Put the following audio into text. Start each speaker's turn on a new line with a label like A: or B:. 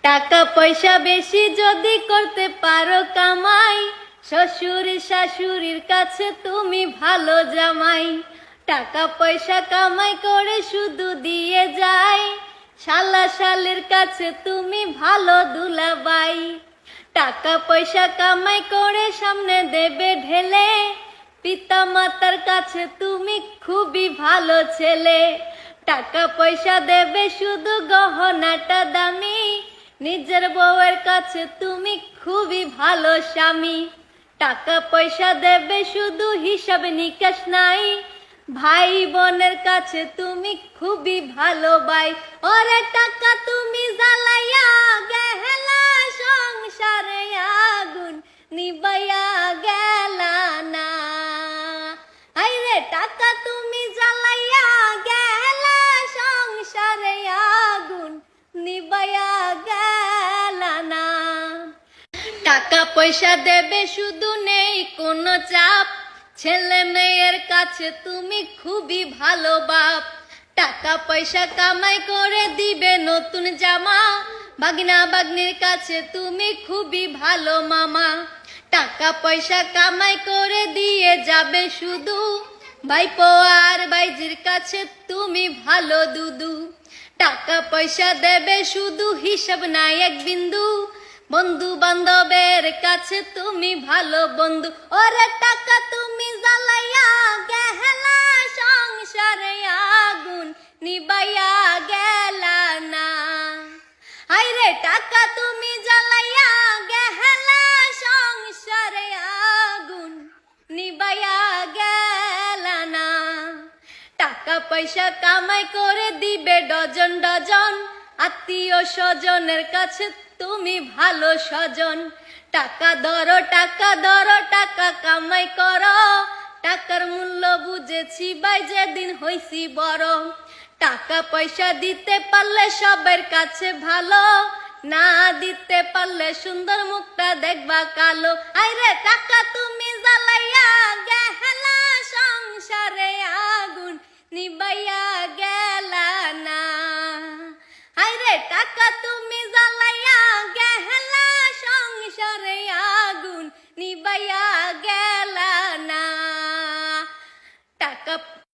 A: টাকা পয়সা বেশি যদি করতে পারো কামাই, শ্বশুর শাশুড়ির কাছে তুমি ভালো জামাই। টাকা পয়সা কামাই করে শুধু দিয়ে যায়, শালা শালের কাছে তুমি ভালো দুলাবাই। টাকা পয়সা কামাই করে সামনে দেবে ঢেলে, পিতা মাতার কাছে তুমি খুবই ভালো ছেলে। টাকা পয়সা দেবে শুধু গহনাটা দামি, নিজের বউয়ের কাছে তুমি খুবই ভালো স্বামী। টাকা পয়সা দেবে শুধু হিসাব নিকাশ নাই, ভাই বোনের কাছে তুমি খুবই ভালো ভাই। ওরে টাকা তুমি জ্বালাইয়া গেলা, সংসারে আগুন নিবাইয়া গেলা না। আইরে টাকা তুমি জ্বালাইয়া গেলা, সংসারে আগুন নিবাইয়া গেলা না। টাকা পয়সা দেবে শুধু নেই কোনো চাপ, ছেলে মেয়ের কাছে তুমি খুবই ভালো বাপ। টাকা পয়সা কামাই করে দিবে নতুন জামা, ভাগনা ভাগ্নির কাছে তুমি খুবই ভালো মামা। টাকা পয়সা কামাই করে দিয়ে যাবে শুধু, ভাইপো আর ভাইজির কাছে তুমি ভালো দুদু। টাকা পয়সা দেবে শুধু হিসাব নাই এক বিন্দু, বন্ধু বান্ধবের কাছে তুমি ভালো বন্ধু। ওরে টাকা তুমি জ্বালাইয়া গেলা, সংসারে আগুন নিবাইয়া গেলা না। আইরে টাকা তুমি জ্বালাইয়া গেলা, সংসারে আগুন নিবাইয়া গেলা না। টাকা পয়সা কামাই করে দিবে ডজন ডজন, আত্মীয় স্বজনের কাছে তুমি ভালো স্বজন। টাকা ধরো টাকা ধরো টাকা কামাই করো, টাকার মূল্য বুঝেছি ভাই যেদিন হইছি বড়। টাকা পয়সা দিতে পারলে সবার কাছে ভালো, না দিতে পারলে সুন্দর মুখটা দেখবা কালো। আইরে টাকা তুমি জ্বালাইয়া গেলা, সংসারে আগুন নিবাইয়া গে